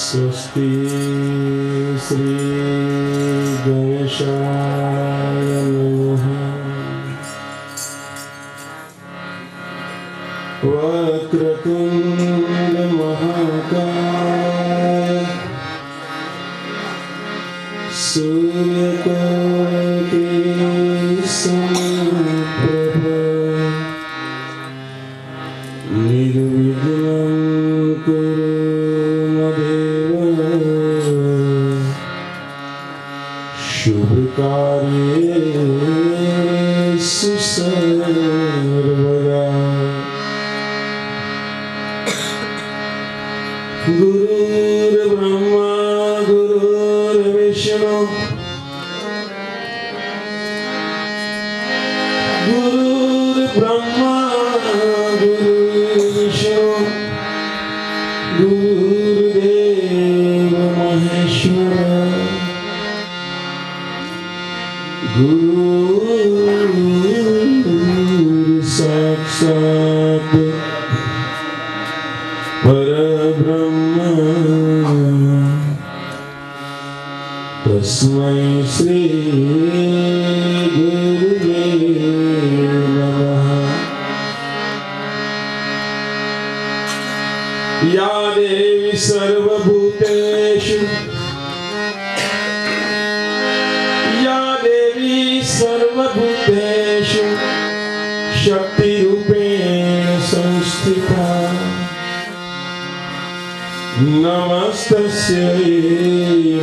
स्वस्ति श्री गणेशाय नमः। वक्रतुंड महाकाय सूर्यकोटि समप्रभ निर्विघ्नं कुरु शुभकार्येषु सर्वदा। गुरुर्ब्रह्मा गुरुर्विष्णु गुरुर्ब्रह्मा गुरुर्विष्णु गुरुर्देव महेश्वर गुरु साक्षात् परब्रह्म तस्मै श्री गुरुवे नमः। या देवी सर्वभूतेषु सर्वभूतेषु शक्तिरूपेण संस्थिता नमस्तस्यै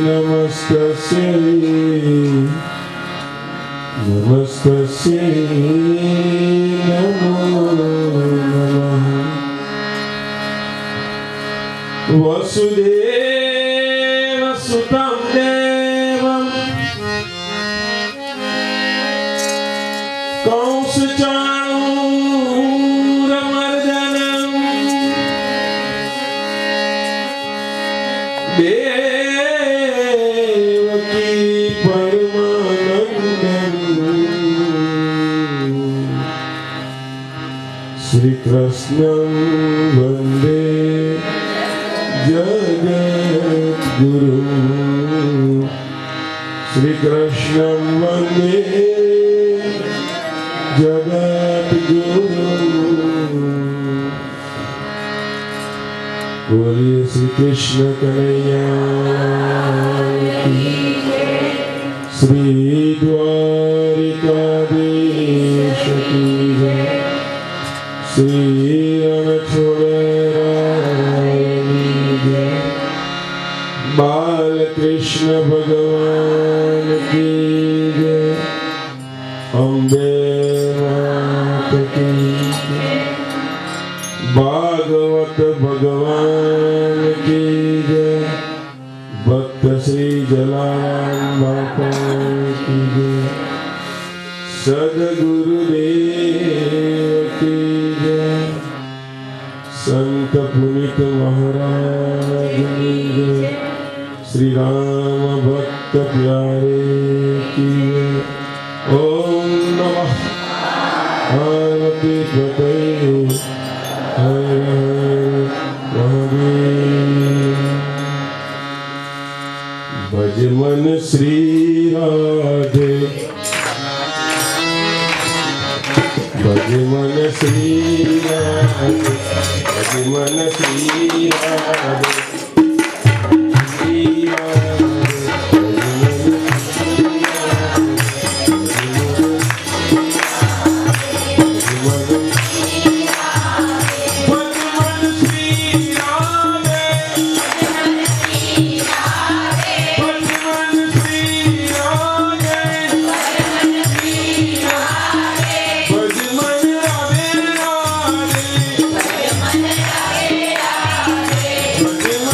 नमस्तस्यै नमस्तस्यै नमो नमः। वसुदेवसुतं देवं कंसचाणूरमर्दनं देवकी परमानन्दं श्रीकृष्णं वन्दे जगद्गुरुं श्रीकृष्णं वन्दे जगद्गुरु। बोलिए श्री कृष्ण कन्हैया की, श्री द्वारिकाधीश की जय, श्री रणछोड़रायणी जय, बालकृष्ण भगवान की जय, अम्बे भागवत भगवान की जय, भक्त श्री जलाराम बापा की जय, सद्गुरुदेव की जय, संत पुनीत महाराज की जय, श्री राम भक्त प्यारे की जय। ओम नमः पार्वती पतये हर महादेव। भज मन श्री राधे, भज मन श्री राधे, भज मन श्री राधे, श्री राधे। But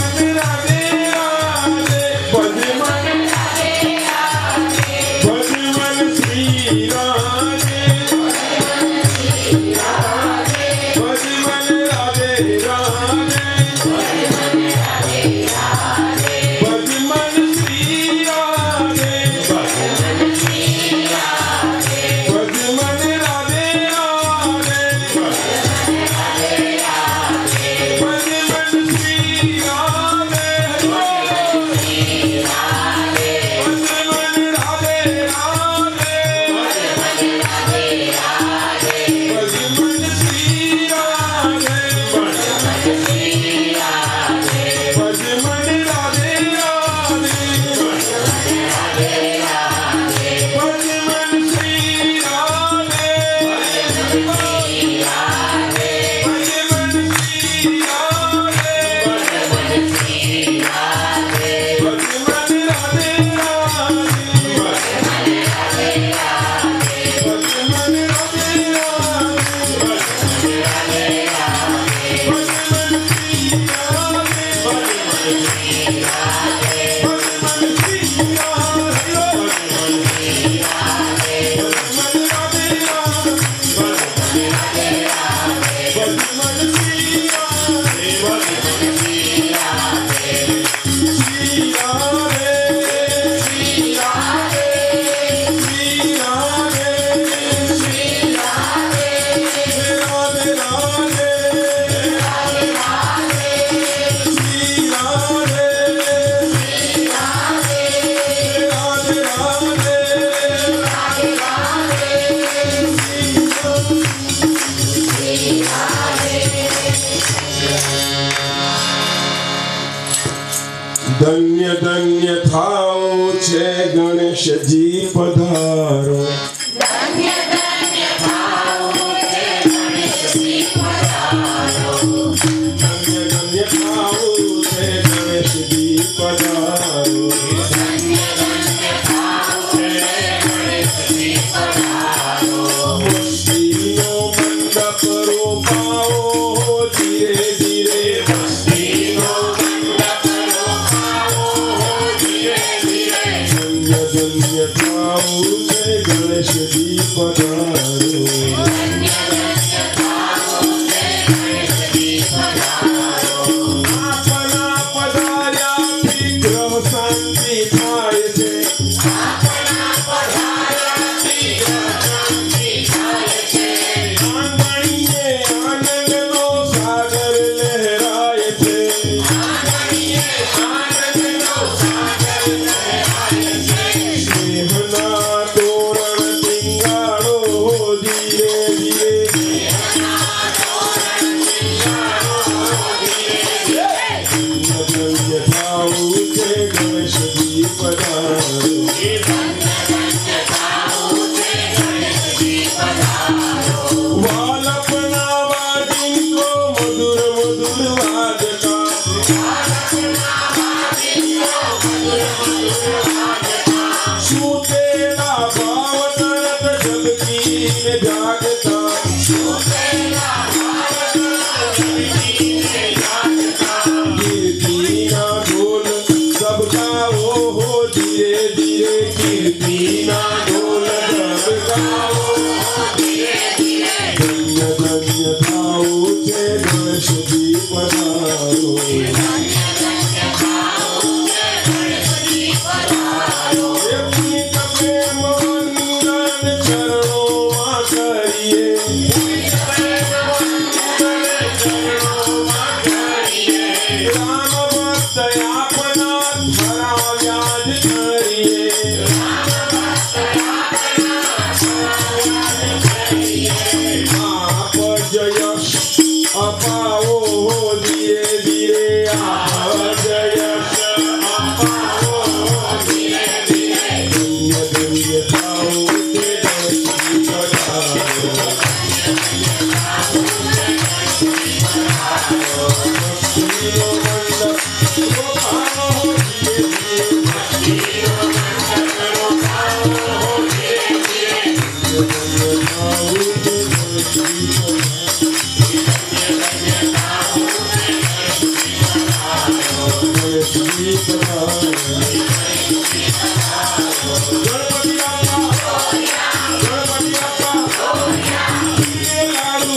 ધન્ય ધન્ય થાઓ છે ગણેશજી પધારો. ધન્ય ધન્ય થાઓ છે ગણેશજી પધારો. ધન્ય ધન્ય થાઓ છે ગણેશજી પધારો. ધન્ય ધન્ય થાઓ છે ગણેશજી પધારો. મસ્તીનો મંડપ રોપાઓ ધીરે ધીરે. મસ્તીનો ધન્ય થાઓ છે ગણેશજી પધારો. ધન્ય ધન્ય થાઓ છે ગણેશજી પધારો. આપના પધાર્યાથી ગ્રહ શાંતિ થાય છે. આપના પધાર્યાથી ગ્રહ શાંતિ થાય છે. આંગણીએ આનંદનો સાગર લહેરાય છે. આંગણીએ આનંદનો સાગર લહેરાય છે. સ્નેહના તોરણ ટીંગાડો ધીરે ધીરે. સ્નેહના તોરણ ટીંગાડો ધીરે ધીરે. ધન્ય થાઓ છે ગણેશજી પધારો. ધન્ય ધન્ય થાઓ છે ગણેશજી પધારો. વાલપના વાજિંત્રો મધુર મધુર વાજતા. વાલપના વાજિંત્રો મધુર મધુર વાજતા. સુતેલા ભાવ તરત જગતીને જાગતા. સુતેલા ભાવ તરત જગતીને જાગતા. કીર્તિના ઢોલ ધબકાવો ધીરે ધીરે. કીર્તિના ઢોલ ધબકાવો ધીરે ધીરે. ધન્ય ધન્ય થાઓ છે ગણેશજી પધારો. ધન્ય ધન્ય થાઓ છે ગણેશજી પધારો. પુનિત પ્રેમ વંદન ચરણોમાં કરીએ. પુનિત પ્રેમ વંદન ચરણોમાં કરીએ. રામ ભક્ત આપના ધરાવ્યા જ કરીએ. રામ ભક્ત આપના ધરાવ્યા જ કરીએ. આપ જયશ અપાવો ધીરે ધીરે. આપ જયશ અપાવો ધીરે ધીરે. ધન્ય ધન્ય થાઓ છે ગણેશજી પધારો. મસ્તીનો મંડપ રોપાવો ધીરે ધીરે. મસ્તીનો મંડપ રોપાવો ધીરે ધીરે. ધન્ય ધન્ય થાઓ છે ગણેશજી પધારો. ગણેશજી પધારો. ગણપતિ બાપા. ગણપતિ બાપા. ધીરે લાડુ.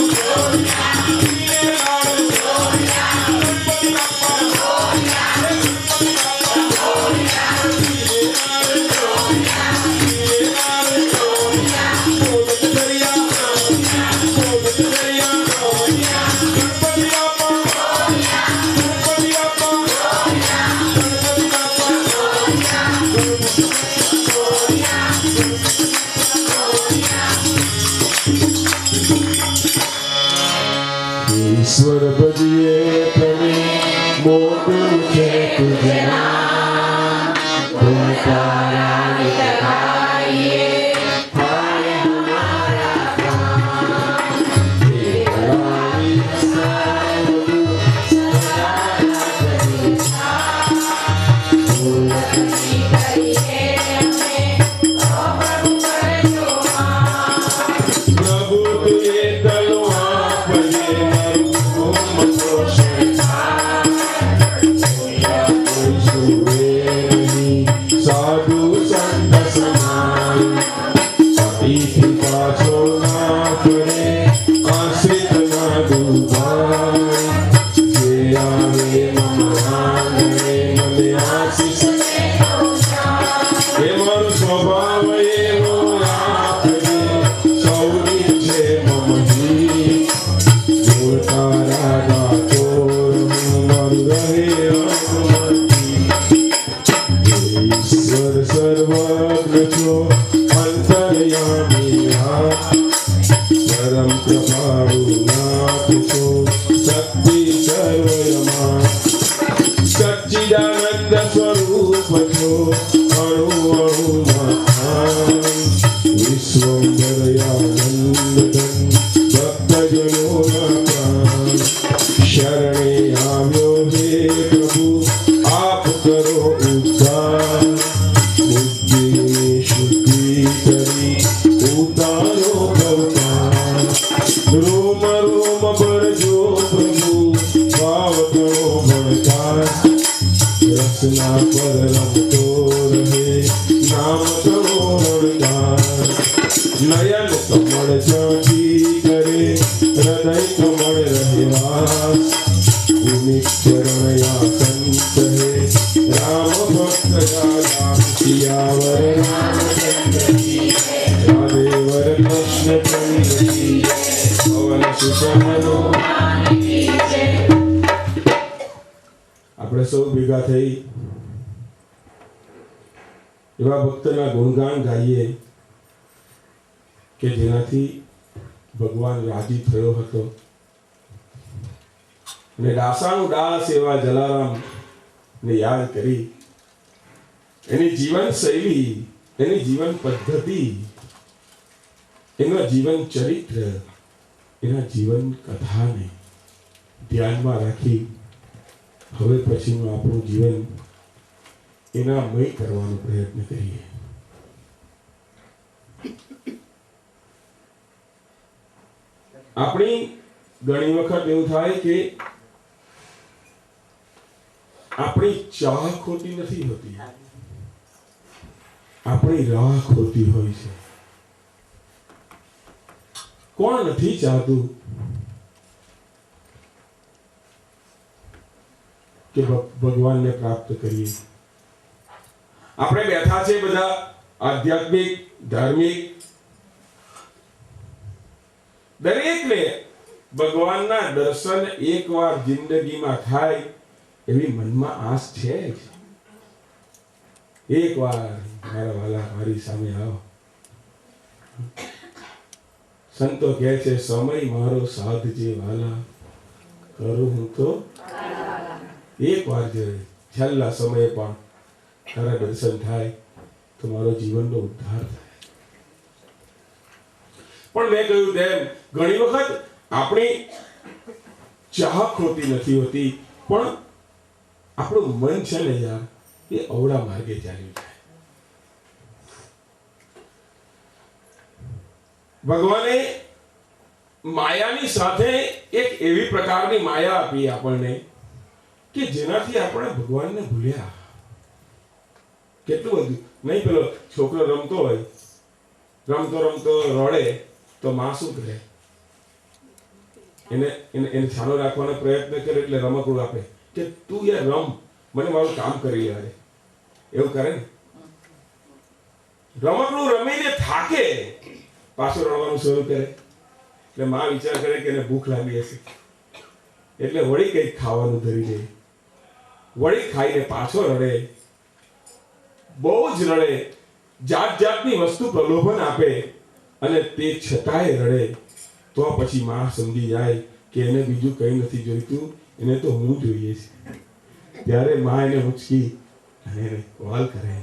ધીરે લાડુ. ગણપતિ બાપા. ગણપતિ બાપા. ધીરે લાડુ. ધીરે લાડુ. બોલત દરિયા. બોલત દરિયા. ગણપતિ બાપા. ગણપતિ બાપા. ગણપતિ બાપા. ઈશ્વર ભજીએ પ્રભુ મોટું છે તુજે નામ. તું તારા નિત ગાઈએ થાય હમારા કામ. દેવરાની સારું સદા રાખજે છાપ. ભૂલની કરીએ અમે તો પ્રભુ કરજો માફ. પ્રભુ તુએ દલો આપજે મારું મતો સંસાર. परम कृपालु नाथ को शक्ति सर्वयमा सच्चिदानंद स्वरूप जो अणु अणु महान विश्वंभरयानंद भक्तजनों प्राण शरणे आव्यो हे प्रभु आप करो उद्धार बुद्धि में शुद्धि करी उतारो भवतार रोम रोम भरजो प्रभु भाव करो भड़कार रचना पर रमतो रहे नाम करो रणकार नयन कमल झांकी करे हृदय कमल रहे वास भूमि चरण या संत है राम भक्त राम सियावर रामचंद्र की राधेवर कृष्ण चंद्र की पवन सुत हनुमान की जय। આપણે સૌ ભેગા થઈ એવા ભક્તના ગુણગાન ગાઈએ કે જેનાથી ભગવાન રાજી થયો હતો અને દાસાનું દાસ એવા જલારામ ને યાદ કરી એની જીવન શૈલી એની જીવન પદ્ધતિ એના જીવન ચરિત્ર એના જીવન કથાને ધ્યાનમાં રાખી હવે પછીનું આપણું જીવન એનામય કરવાનો પ્રયત્ન કરીએ। આપણી ઘણી વખત એવું થાય કે આપણી ચાહ ખોટી નથી હોતી, આપણી રાહ ખોટી હોય છે। કોણ નથી ચાહતું કે ભગવાનને પ્રાપ્ત કરીએ? આપણે બેઠા છે બધા આધ્યાત્મિક ધાર્મિક દરેકને ભગવાનના દર્શન એકવાર જિંદગીમાં થાય એવી મનમાં આસ છે જ। એકવાર મારા વાલા મારી સામે આવો। સંતો કહે છે સમય મારો સાધજે વાલા કરું હું તો એકવાર જે છેલ્લા સમયે પણ તારા દર્શન થાય તો મારો જીવનનો ઉદ્ધાર થાય। પણ મેં કહ્યું તેમ ઘણી વખત આપણી ચાહ ખોટી નથી હોતી, પણ આપણું મન છે ને યાર એ અવળા માર્ગે ચાલ્યું છે। ભગવાને માયાની સાથે એક એવી પ્રકારની માયા આપી આપણને કે જેનાથી આપણે ભગવાનને ભૂલ્યા। કેટલું બધું નહીં, પેલો છોકરો રમતો હોય, રમતો રમતો રડે તો માં શું કરે? એને છાનો રાખવાનો પ્રયત્ન કરે એટલે રમકડું આપે કે તું યાર રમ, મને મારું કામ કરી લે। એવું કરે ને, રમકડું રમીને થાકે પાછું રમવાનું શરૂ કરે એટલે માં વિચાર કરે કે એને ભૂખ લાગી હશે એટલે વળી કંઈક ખાવાનું ધરી દે, વળી ખાઈને પાછો રડે, બહુ જ રડે, જાત જાતની વસ્તુ પ્રલોભન આપે અને તે છતાંય રડે તો પછી માં સમજી જાય કે એને બીજું કંઈ નથી જોઈતું, એને તો હું જોઈએ છે। ત્યારે માં એને ઉચકી અને એને કોલ કરે।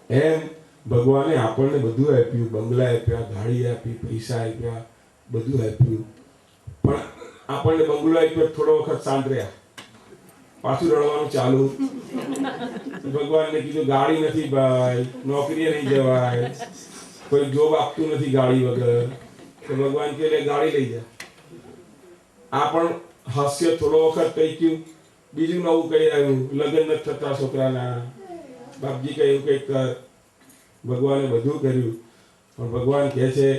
એમ ભગવાને આપણને બધું આપ્યું, બંગલા આપ્યા, ગાડી આપી, પૈસા આપ્યા, બધું આપ્યું, પણ આપણને બંગલો આપ્યો થોડો વખત શાંત રહ્યા, પાછું રડવાનું ચાલુ। ભગવાનને કીધું ગાડી નથી ભાઈ, નોકરીએ નહીં જવાય, કોઈ જોબ આપતું નથી ગાડી વગર, તો ભગવાન કહે ગાડી લઈ જા। આ પણ હાસ્ય થોડો વખત કહી ગયું, બીજું નવું કઈ આવ્યું, લગ્ન નથી થતા છોકરાના, બાપજી કહ્યું કંઈક કર। ભગવાને બધું કર્યું, પણ ભગવાન કહે છે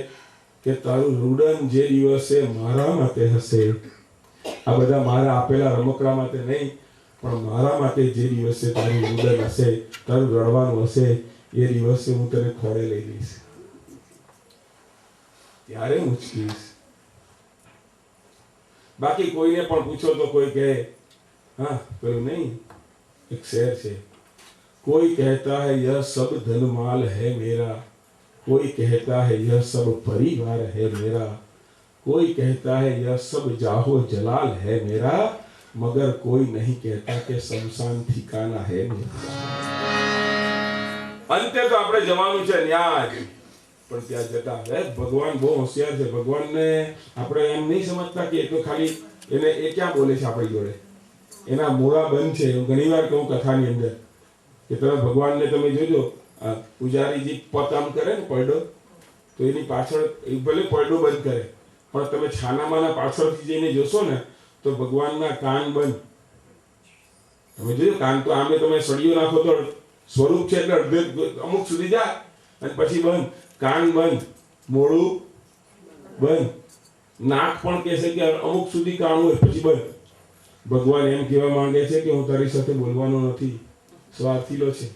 કે તારું રુદન જે દિવસે મારા માટે હશે, આ બધા મારા આપેલા રમકડા માટે નહીં, પણ મારા માટે જે દિવસે તારું રુદન હશે, તારું રડવાનું હશે, એ દિવસે હું તને ખોળે લઈ લઈશ, ત્યારે હું ઉચકીશ। બાકી કોઈને પણ પૂછો તો કોઈ કહે हाँ पेलू नहीं, एक शेर से कोई कहता है यह सब धन माल है मेरा, कोई कहता है यह सब परिवार है मेरा, कोई कहता है यह सब जाहो जलाल है मेरा, मगर कोई नहीं कहता कि शमशान ठिकाना है मेरा। अंते तो આપણે જવાનું છે ન્યાજ, પણ ત્યાં જતા હે ભગવાન બહુ હોશિયાર છે। ભગવાનને આપણે એમ નહીં સમજતા કે એ તો ખાલી એને એ ક્યાં બોલે છે આપણી જોડે, એના મોડા બંધ છે। હું ઘણીવાર કહું કથાની અંદર કે તમે ભગવાનને તમે જોજો, પૂજારીજી પતામ કરે ને પડડો, તો એની પાછળ ભલે પડડો બંધ કરે પણ તમે છાનામાના પાછળથી જઈને જોશો ને તો ભગવાનના કાન બંધ। તમે જોજો કાન તો આમે તમે સળિયો નાખો તો સ્વરૂપ છે એટલે અડધે અમુક સુધી જાય અને પછી બંધ, કાન બંધ, મોઢું બંધ, નાક પણ કહેશે કે અમુક સુધી કાન હોય પછી બંધ। ભગવાન એમ કહેવા માંગે છે કે હું તારી સાથે બોલવાનો નથી, સ્વાર્થીલો છે,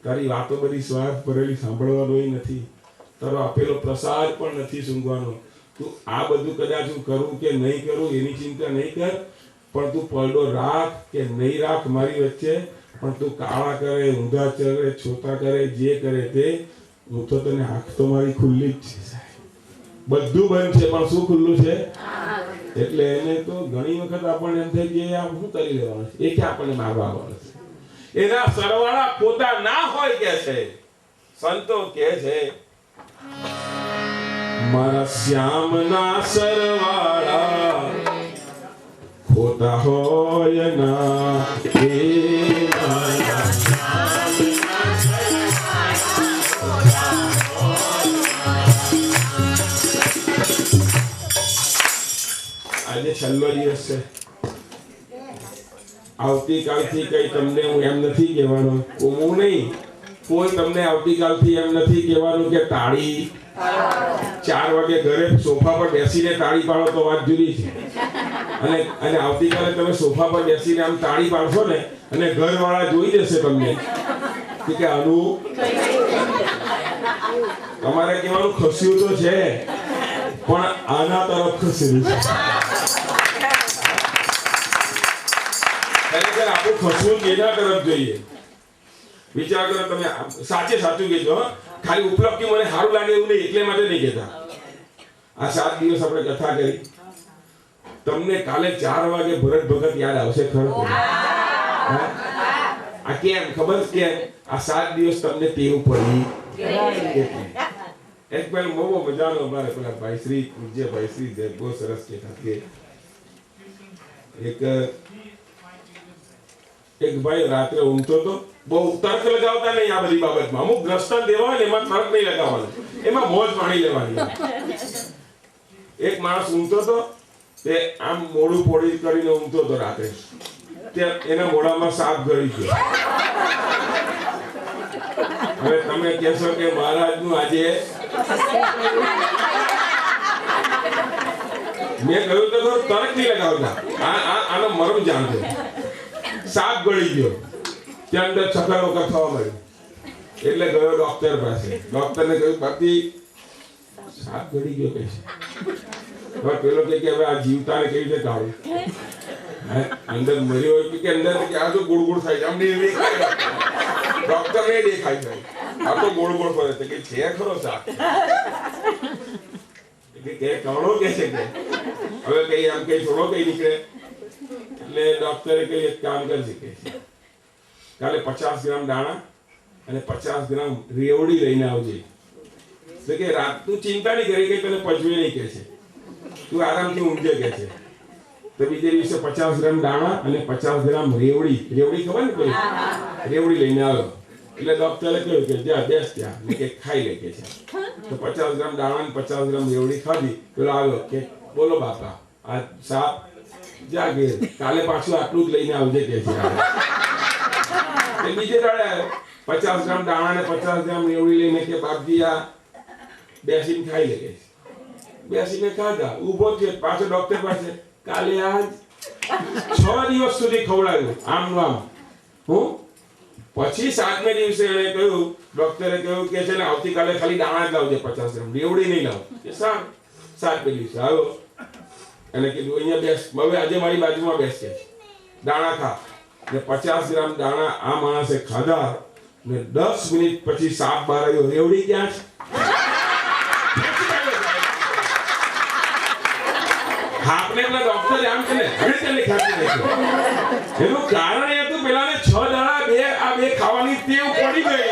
તારી વાતો બધી સ્વાર્થ ભરેલી સાંભળવાનો નથી, તારો આપેલો પ્રસાદ પણ નથી સૂંઘવાનો। તું આ બધું કદાચ હું કરું કે નહીં કરું એની ચિંતા નહીં કર, પણ તું પડડો રાખ કે નહીં રાખ મારી વચ્ચે, પણ તું કાળા કરે, ઊંધા ચરે, છોતા કરે, જે કરે તે, હું તો તને આંખ તો મારી ખુલ્લી જ છે સાહેબ, બધું બંધ છે પણ શું ખુલ્લું છે? એટલે એને તો ઘણી વખત આપણને એમ થાય કે આ શું કરી લેવાનું છે, એ કે આપણને મારવા આવવાનું છે। એના સરવાળા પોતા ના હોય કે છે, સંતો કે છે મારા શ્યામના સરવાળા ખોટા હોય ના, એ મારા શ્યામના આજે છેલ્લો દિવસ છે। આવતીકાલથી કઈ તમને હું એમ નથી કહેવાનો, હું નહીં, કોઈ તમને આવતીકાલથી એમ નથી કહેવાનું કે તાળી 4 વાગે ઘરે સોફા પર બેસીને તાળી પાડો તો વાત જુદી છે, અને આવતીકાલે તમે સોફા પર બેસીને આમ તાળી પાડશો ને અને ઘરવાળા જોઈ જશે તમને કે આનું તમારે કહેવાનું ખસ્યું તો છે પણ આના તરફ ખસેલું છે। ખરેખર આપણું ખસવું કેના તરફ જોઈએ વિચાર કરો તમે, સાચે સાચું કહેજો, ખાલી ઉપલબ્ધિ મને સારું લાગે એવું નહીં એટલે માટે નહીં કહેતા। આ 7 દિવસ આપણે કથા કરી, તમને કાલે 4 વાગે ભરત ભગત યાદ આવશે ખરો? આ કેમ ખબર છે? આ 7 દિવસ તમને ટેવ પડી। એક પેલો બહુ મજાનો અમારે પેલા ભાઈ શ્રી પૂજ્ય ભાઈ શ્રી બહુ સરસ કહેતા કે એક ભાઈ રાત્રે ઊંઘતો તો, બહુ તર્ક લગાવતા નહીં આ બધી બાબતમાં, અમુક દ્રષ્ટાંત દેવા હોય ને એમાં તર્ક નહીં લગાવવાનું, એમાં મોજ માણી લેવાની। એક માણસ ઊંઘતો તો, તે આમ મોઢું પોડી કરીને ઊંઘતો તો રાત્રે, ત્યાં એના મોઢામાં સાપ ગળી ગયો। હવે તમે કહેશો કે મહારાજનું આજે મેં કહ્યું તો તર્ક નહીં લગાવતા, આનો મરમ જાણજો। સાપ ગળી ગયો, ત્યાં અંદર ચક્કર વકર થવા મળ્યું, એટલે ગયો ડોક્ટર પાસે। ડોક્ટરને કહ્યું બાકી સાપ ગળી ગયો કે છે, પેલો કે હવે આ જીવતાને કેવી રીતે કાઢું, અંદર મર્યો હોય કે અંદર કે આ તો ગોળ ગોળ થાય, અમને ડોક્ટર ને દેખાય છે આ તો ગોળ ગોળ ફરે છે, કે છે ખરો સાપ કે કણો કે છે કે હવે કઈ આમ કઈ થોડો કઈ નીકળે, એટલે ડોક્ટરે કહ્યું એક કામ કરજે કે કાલે 50 ગ્રામ દાણા અને 50 ગ્રામ રેવડી લઈને આવજે। તો કે રાત તું ચિંતા નહીં કરી, કે તને પચવે નહીં કે છે, તું આરામથી ઊંઘજે કે છે। તો બીજે દિવસે 50 ગ્રામ દાણા અને 50 ગ્રામ રેવડી ખબર ને કોઈ રેવડી લઈને આવ્યો, એટલે ડોક્ટરે કહ્યું કે જા બેસ ત્યાં કે ખાઈ લે કે છે। તો 50 ગ્રામ દાણા અને 50 ગ્રામ રેવડી ખાધી, પેલો આવ્યો કે બોલો બાપા આ સાપ જાગે, કાલે પાછું આટલું જ લઈને આવજે કે છે। બીજે દાડે 50 ગ્રામ દાણા અને 50 ગ્રામ રેવડી લઈને કે બાપજી આ બેસીને ખાઈ લે કે છે। બેસીને ખાધા, ઊભો થયો, પાછો ડોક્ટર પાસે, કાલે આજ 6 દિવસ સુધી ખવડાવ્યું આમ આમ હું, પછી 7મે દિવસે એને કહ્યું, ડોક્ટરે કહ્યું કે છે ને આવતીકાલે ખાલી દાણા જ લાવજે 50 ગ્રામ, રેવડી નહીં લાવ કે સારું। 7મે દિવસે આવ્યો અને કીધું અહીંયા બેસ, હવે આજે મારી બાજુમાં બેસશે, દાણા ખા। ને 50 ગ્રામ દાણા આ માણસે ખાધા ને 10 મિનિટ પછી સાપ બહાર આવ્યો, રેવડી ક્યાં છે? આપણે પેલા ડોક્ટરે આમ છે ને હળચલી ખાતી નથી. એનું કારણ એ હતું પેલાને 6 દાડા બે ખાવાની ટેવ પડી ગઈ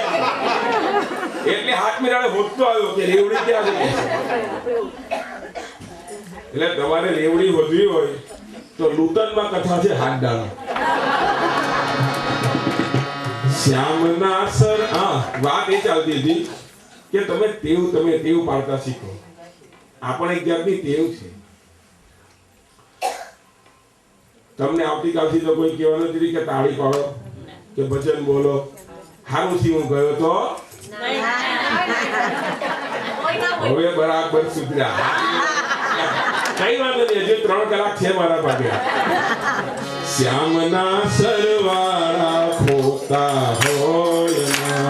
એટલે હાથ મિલાડે હોતતો આવ્યો કે રેવડી ક્યાં છે. એટલે તમારે રેવડી વધવી હોય તો લૂટનમાં કથા છે હાથ ડાળો. શ્યામના સર વાત એ ચાલતી હતી કે તમે ટેવ પાડતા શીખો. આપણે એક જાતની ટેવ છે. તમને આવતીકાલથી તો કોઈ કહેવાનું નથી કે તાળી પાડો કે ભજન બોલો. હારું થી હું ગયો તો હવે બરાબર સુધર્યા. કઈ વાંધો નહીં, હજુ 3 કલાક છે મારા પાસે. શ્યામના સરવાળા ખોતા હોય ના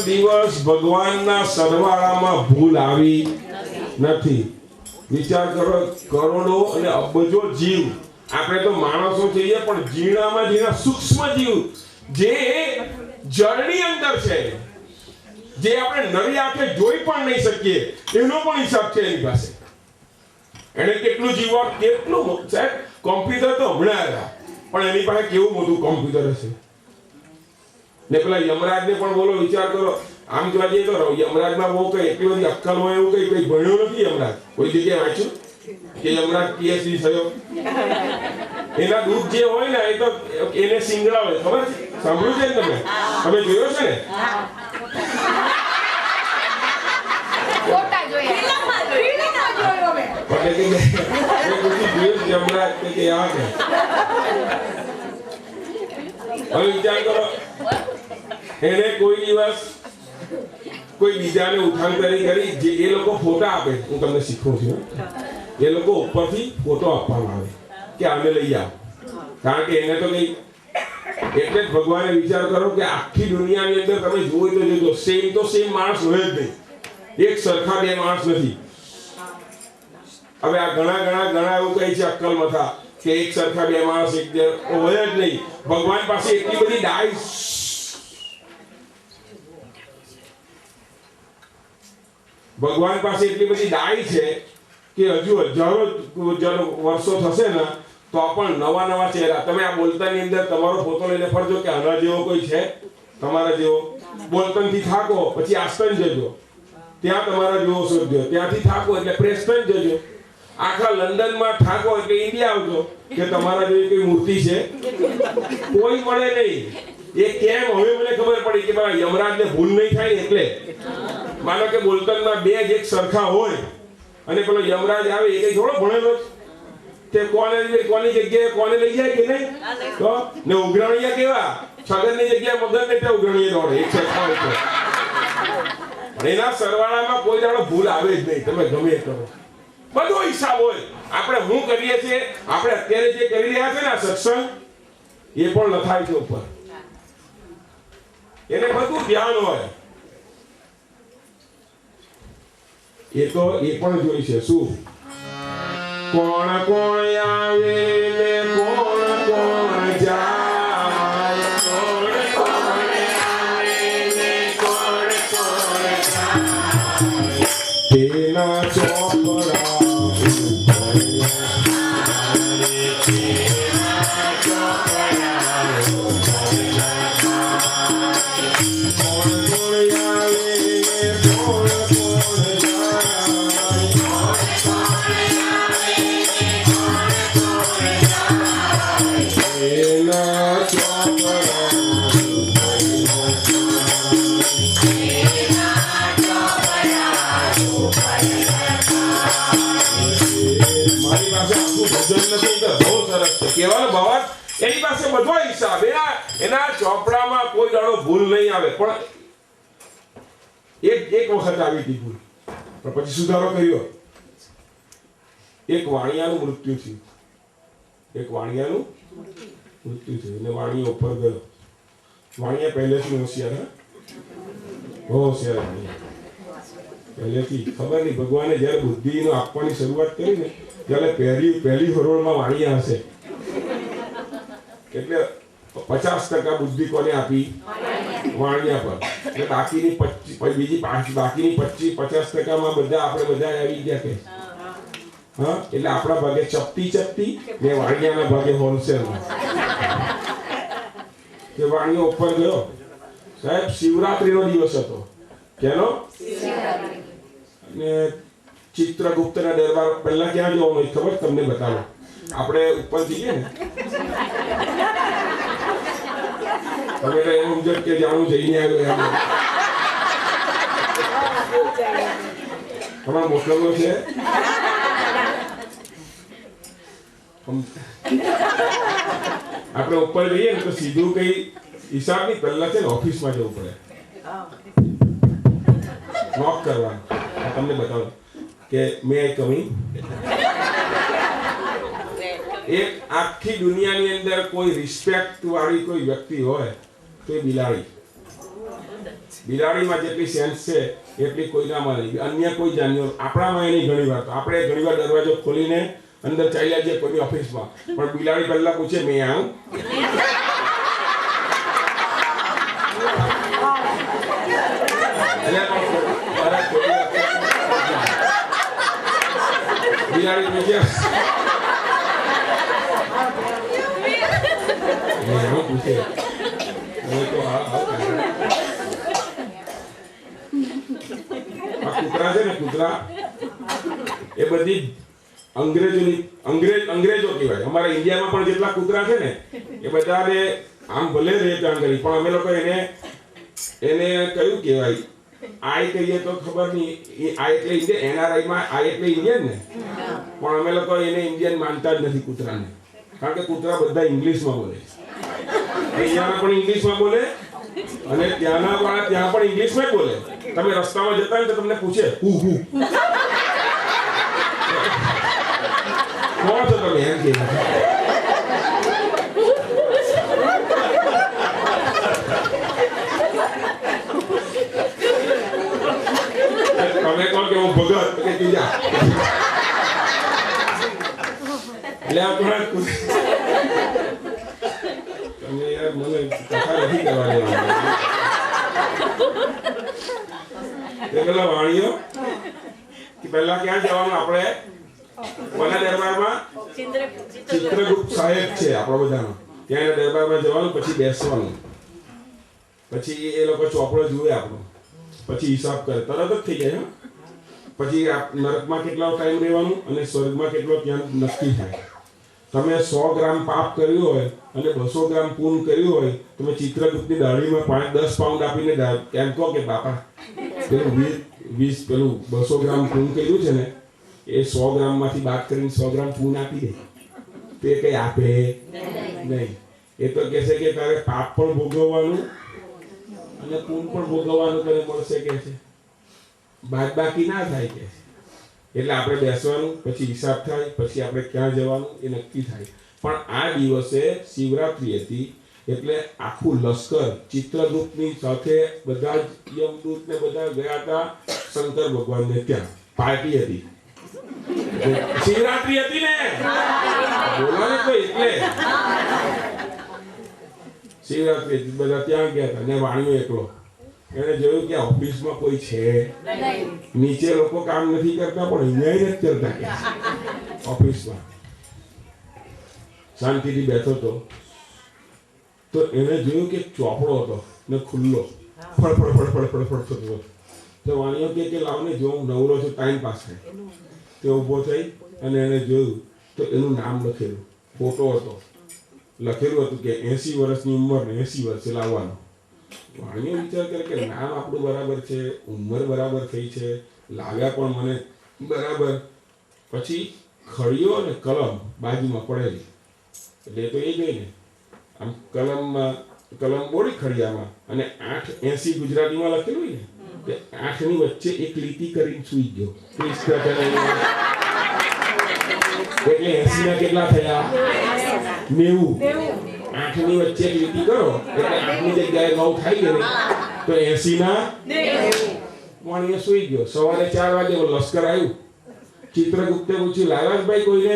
દિવસ ભગવાનના સરવાળામાં ભૂલ આવી નથી. વિચાર કરો, કરોડો અને અબજો જીવ, આપણે તો માણસો છીએ પણ ઝીણામાં ઝીણા સૂક્ષ્મ જીવ જે જળની અંદર છે, જે આપણે નરી આંખે જોઈ પણ નહીં શકીએ, એનો પણ હિસાબ છે એની પાસે. એને કેટલું જીવવા, કેટલું સાહેબ કોમ્પ્યુટર તો હમણાં આવ્યા પણ એની પાસે કેવું મોટું કોમ્પ્યુટર હશે. ને પેલા યમરાજને પણ બોલો, વિચાર કરો. આમ જોવા જઈએ તો યમરાજમાં બહુ કઈ એટલી બધી અક્કલ હોય એવું કઈ ભણ્યો નથી યમરાજ. કોઈ જગ્યાએ વાંચ્યું કે યમરાજ પીએચડી થયો? એના દૂધ જે હોય ને એ તો એને સિંગડાવે, ખબર છે? સાંભળ્યું છે ને તમે? તમે જોયો છે ને? ફોટા જોયા, ફિલ્મમાં જોયો મે. એટલે કે યમરાજ કે આ છે. હવે વિચાર કરો, એને કોઈ દિવસ કોઈ બીજાને ઉઠાંતરી કરી. જે એ લોકો ફોટા આપે, હું તમને શીખવું છું, એ લોકો ઉપરથી ફોટો આપવામાં આવે કે આને લઈ આવ. કારણ કે એને તો કઈ, એટલે જ ભગવાને વિચાર કરો કે આખી દુનિયાની અંદર તમે જોઈ તો જોજો સેમ તો સેમ માણસ હોય જ નહીં. એક સરખા બે માણસ નથી. હવે આ ઘણા એવું કહે છે અક્કલ મથા કે એક સરખા બે માણસ એક હોય જ નહીં. ભગવાન પાસે એટલી બધી ડાઈસ, ભગવાન પાસે એટલી બધી ડાઈ છે કે હજુ હજારો વર્ષો થશે ને તો પણ નવા ચહેરા. તમે આ બોલતાની અંદર તમારો ફોટો લઈને ફરજો કે આના જેવો કોઈ છે તમારા જેવો. બોલતનથી થાકો પછી આસ્તન જજો, ત્યાં તમારા જેવો શોધજો. ત્યાંથી થાકો એટલે પ્રેસ્ટન જજો. આખા લંડનમાં થાકો એટલે ઇન્ડિયા આવજો કે તમારા જેવી કોઈ મૂર્તિ છે, કોઈ મળે નહીં. એ કેમ? હવે મને ખબર પડી કે મારા યમરાજને ભૂલ નહીં થાય એટલે. માનો કે બોલતનમાં બે જ એક સરખા હોય અને પેલો યમરાજ આવે, એ કઈ થોડો ભણેલો તે કોની જગ્યાએ કોને લઈ જાય કે નહીં? તો ને ઉઘરાણીયા કેવા, છગનની જગ્યાએ મગનને તે ઉઘરાણીયા દોડે એક સરખા હોય તો. એના સરવાળામાં કોઈ દાડો ભૂલ આવે જ નહીં. તમે ગમે એ કરો, બધો હિસાબ હોય. આપણે હું કરીએ છીએ, આપણે અત્યારે જે કરી રહ્યા છે ને આ સત્સંગ, એ પણ લખાય છે ઉપર. એને બધું ધ્યાન હોય. એ પણ જોઈ છે શું કોણ કોણ આવે ને કોણ કોણ જાય, કોણ કોણ આવે ને કોણ કોણ જાય, તેના ચોપડા જોઈ નથી તો બહુ સરસ છે કહેવાનો ભાવ એની પાસે બધો હિસાબ એના ચોપડામાં કોઈ દાડો ભૂલ નહીં આવે પણ એક વખત આવી હતી ભૂલ પણ પછી સુધારો કર્યો એક વાણિયાનું મૃત્યુ થયું અને વાણિયા ઉપર ગયો વાણિયા પહેલેથી હોશિયાર પહેલેથી ખબર નહીં ભગવાને જ્યારે બુદ્ધિનો આપવાની શરૂઆત કરી ને ત્યારે પહેલી હરોળમાં વાણિયા હશે એટલે 50% બુદ્ધિ કોને આપી વાણિયા પર એટલે બાકીની 50%માં બધા આવી ગયા કે હા એટલે આપણા ભાગે ચપટી ને વાણિયાના ભાગે હોલસેલ કે વાણિયો ઉપર ગયો સાહેબ શિવરાત્રીનો દિવસ હતો કેનો અને ચિત્રગુપ્તના દરબાર પહેલા ક્યાં જવાનું ખબર તમને બતાવો આપણે ઉપર જઈએ ને તમે તો એમ સમજો કે જાણું જઈને આવ્યો તમારે મોકલવો છે આપણે ઉપર જઈએ ને તો સીધું કઈ હિસાબ નહીં પહેલા છે ને ઓફિસમાં જવું પડે નોક કરવાનું તમને બતાવું કે મે કમિંગ એક આખી દુનિયાની અંદર કોઈ રિસ્પેક્ટ વાળી કોઈ વ્યક્તિ હોય તો એ બિલાડીમાં જેટલી સેન્સ છે એટલી કોઈનામાં નહીં અન્ય કોઈ જાન્યો આપણામાં એની ઘણીવાર તો આપણે ઘણીવાર દરવાજો ખોલીને અંદર ચાલ્યા જઈએ કોઈની ઓફિસમાં પણ બિલાડી પહેલા પૂછે મેં આવું બિલાડી પૂછે પૂછે કૂતરા છે ને કૂતરા એ બધી અંગ્રેજો કહેવાય અમારા ઇન્ડિયામાં પણ જેટલા કૂતરા છે ને એ બધાને આમ ભલે રહે જાણકારી પણ અમે લોકો એને કયું કહેવાય આઈ કહીએ તો ખબર નહીં આ એટલે ઇન્ડિયન એનઆરઆઈમાં આ એટલે ઇન્ડિયન ને પણ અમે લોકો એને ઇન્ડિયન માનતા જ નથી કૂતરાને કારણ કે કૂતરા બધા ઇંગ્લિશમાં બોલે અહીંયાના પણ ઇંગ્લિશમાં બોલે અને ત્યાં પણ ઇંગ્લિશમાં બોલે તમે રસ્તામાં જતા હોય તો તમને પૂછે હું કોણ છો તમે એમ કે તમે કોણ કે હું ભગત કે બીજા એટલે આ થોડા તમે યાર મને કથા નથી કરવા દેવાનું પેલા વાણીઓ કે પહેલા ક્યાં જવાનું આપણે કોના દરબારમાં ચિત્રગુપ્ત સાહેબ છે આપણો બધાનો ત્યાં દરબારમાં જવાનું પછી બેસવાનું પછી એ લોકો ચોપડો જુએ આપણો પછી હિસાબ કરે તરત જ થઈ જાય પછી નરકમાં કેટલો ટાઈમ રહેવાનું અને સ્વર્ગમાં કેટલો ત્યાં નક્કી થાય તમે 100 ગ્રામ પાપ કર્યું હોય અને 200 ગ્રામ પૂર્ણ કર્યું હોય તમે ચિત્રગુપ્તની દાઢીમાં 10 પાઉન્ડ આપીને એમ કહો કે બાપા પેલું 200 ગ્રામ પૂર્ણ કર્યું છે ને એ 100 ગ્રામમાંથી બાદ કરીને 100 ગ્રામ પૂર્ણ આપી દે તે કઈ આપે નહીં એ તો કહેશે કે તારે પાપ પણ ભોગવવાનું અને પૂર્ણ પણ ભોગવવાનું તને મળશે કે છે બાદ બાકી ના થાય કે એટલે આપણે બેસવાનું પછી હિસાબ થાય પછી આપણે ક્યાં જવાનું એ નક્કી થાય પણ આ દિવસે શિવરાત્રી હતી એટલે આખું લશ્કર ચિત્રગુપ્તની સાથે બધા જ યમદૂત ને બધા ગયા હતા શંકર ભગવાનને ત્યાં પાર્ટી હતી શિવરાત્રી હતી ને બોલાને તો એટલે શિવરાત્રી બધા ત્યાં ગયા હતા ને વાણીઓ એકલો એને જોયું કે ઓફિસમાં કોઈ છે નીચે લોકો કામ નથી કરતા પણ અહીંયા જ કરતા કે ઓફિસમાં શાંતિથી બેઠો તો એને જોયું કે ચોપડો હતો ને ખુલ્લો ફળ થતો તો વાણીઓ કે લાવને જો હું નવરો છું ટાઈમ પાસ થાય તે ઊભો થઈ અને એને જોયું તો એનું નામ લખેલું ફોટો હતો લખેલું હતું કે 80 વર્ષની ઉંમર ને 80 વર્ષે લાવવાનું વાણીઓ વિચાર કરે કે નામ આપણું બરાબર છે ઉંમર બરાબર થઈ છે લાગ્યા પણ મને બરાબર પછી ખડીયો અને કલમ બાજુમાં પડેલી, એટલે એ તો એ ગઈ ને. આમ કલમ બોલી ખડિયામાં અને 880 ગુજરાતીમાં લખેલું હોય ને, 8 ની વચ્ચે એક લીટી કરીને સૂઈ ગયો. એટલે 80 ના કેટલા થયા? 90. 8 ની વચ્ચે એક લીટી કરો એટલે 8 ની જગ્યાએ 9 થાય કે નહીં? તો 80 ના 90. વાણીએ સૂઈ ગયો. સવારે 4 વાગે લશ્કર આવ્યું. ચિત્રગુપ્તે પૂછ્યું, લાવ્યા ભાઈ કોઈને?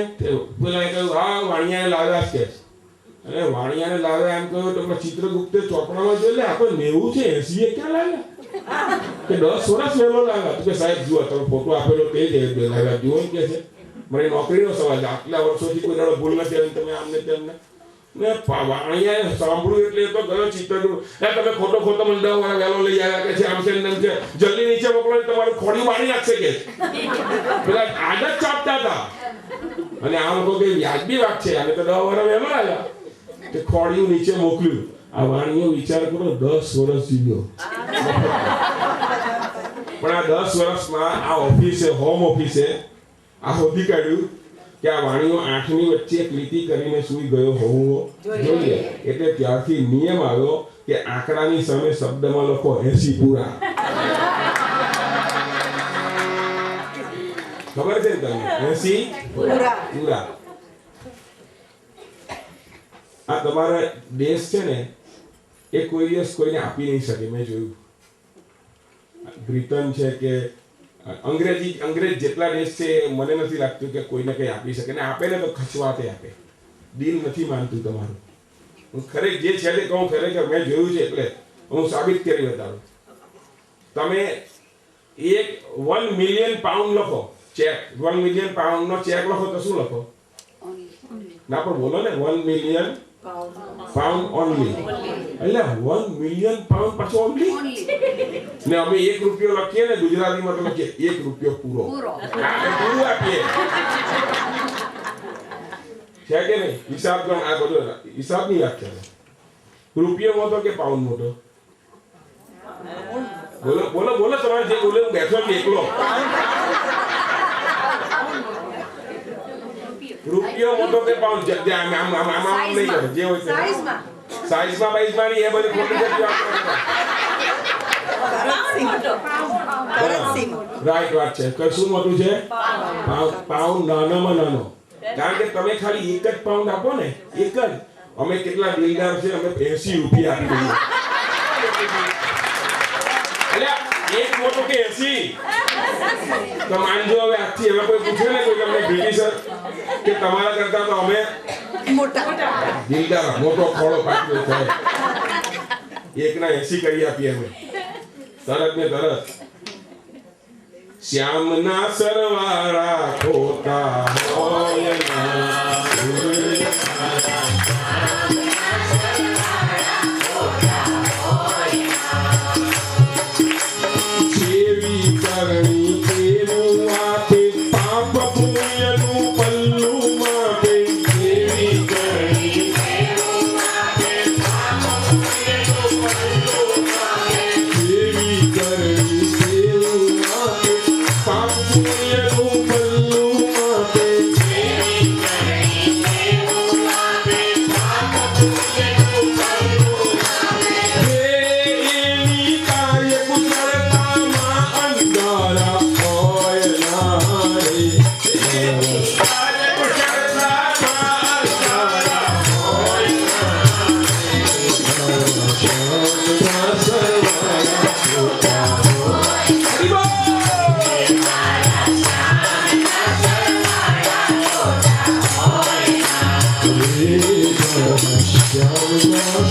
પેલા કહ્યું, હા વાણિયાને લાવ્યા છે. અને વાણિયાને લાવ્યા એમ કહ્યું તો ચિત્રગુપ્તે ચોપડામાં જોઈ લે, આ તો 90 છે, 80 એ ક્યાં લાવ્યા? કે 10 વર્ષ પહેલો લાવ્યા. તો કે સાહેબ જુઓ, તમે ફોટો આપેલો તે જ લાવ્યા, જુઓ કે છે. મારી નોકરીનો સવાલ છે, આટલા વર્ષોથી કોઈ દાડો ભૂલ નથી આવી, તમે આમને તેમને. ને વાણિયાએ સાંભળ્યું એટલે તો ગયો ચિત્રગુપ્ત, તમે ખોટો મને 10 વાર વહેલો લઈ આવ્યા કે છે, આમ છે ને છે, જલ્દી નીચે મોકલો, તમારું ખોડિયું વાળી નાખશે કે. પેલા આદત ચાપતા હતા. અને આ લોકો કે વ્યાજબી વાત છે, આને તો 10 વાર વહેલો આવ્યા, તે ખોડિયું નીચે મોકલ્યું. આ વાણીઓ વિચાર કરો, 10 વર્ષ જીવ્યો. પણ આ 10 વર્ષમાં આ ઓફિસે, હોમ ઓફિસે આ શોધી કાઢ્યું કે આ વાણીઓ 8 ની વચ્ચે એક લીટી કરીને સૂઈ ગયો હોવો જોઈએ. એટલે ત્યારથી નિયમ આવ્યો કે આંકડાની સામે શબ્દમાં લખો 80 પૂરા. ખબર છે ને તમને? 80 પૂરા. આ તમારા દેશ છે ને, એ કોઈ દિવસ કોઈને આપી નહીં શકે. મેં જોયું, બ્રિટન છે કે અંગ્રેજ જેટલા દેશ છે, મને નથી લાગતું કે કોઈને કંઈ આપી શકે. ને આપે ને તો ખચવાતે આપે, દિલ નથી માનતું તમારું. હું ખરેખર જે છે તે કહું, ખરેખર મેં જોયું છે એટલે હું સાબિત કરી બતાવું. તમે 1 મિલિયન પાઉન્ડ લખો, ચેક, 1 મિલિયન પાઉન્ડ નો ચેક લખો તો શું લખો? ના પણ બોલો ને, 1 મિલિયન પાઉન્ડ ઓનલી. એટલે 1 મિલિયન પાઉન્ડ પાછો ઓનલી. ને અમે 1 રૂપિયો લખીએ ને ગુજરાતીમાં, તો લખીએ 1 રૂપિયો પૂરો. પૂરું આપીએ છે કે નહીં? હિસાબ કરો. આ બધો હિસાબની વ્યાખ્યા. રૂપિયો મોટો કે પાઉન્ડ મોટો? બોલો તમારે જે બોલે, હું બેઠો એકલો. રૂપિયો મોટો કે પાઉન્ડ? આમ નહીં કરે, જે હોય છે સાઈઝમાં બાઈઝમાં નહીં, એ બધી ખોટી રાઈટ વાત છે. કશું મોટું છે? પાઉન્ડ નાનામાં નાનો. કારણ કે તમે ખાલી 1 જ પાઉન્ડ આપો ને, 1 જ. અમે કેટલા દિલદાર છે, અમે 80 રૂપિયા આપી દઈએ. એટલે 1 મોટો કે 80? તો માનજો હવે આજથી એવા કોઈ પૂછે ને કોઈ તમને બ્રિટિશર કે તમારા કરતા તો અમે મોટા દિલદાર, મોટો ખોળો પાક્યો છે, 1 ના 80 કરી આપીએ અમે તરત ને તરત. શ્યામના સરવાળા ખોટા હોય ના, જેવી કરણી તેનું આપે, પાપ પુણ્યનું પલ્લું માપે. જેવી કરણી તેનું આપે, પાપ પુણ્યનું પલ્લું માપે. જેવી કરણી તેનું આપે, પાપ પુણ્યનું પલ્લું માપે. જેવી કરણી તેનું આપે, પાપ પુણ્યનું પલ્લું માપે. એની કાર્ય કુશળતામાં અંધારા હોય ના રે. કાર્ય કુશળતામાં અંધારા હોય ના રે. સરવાળા ખોટા હોય. શ્યામના સરવાળા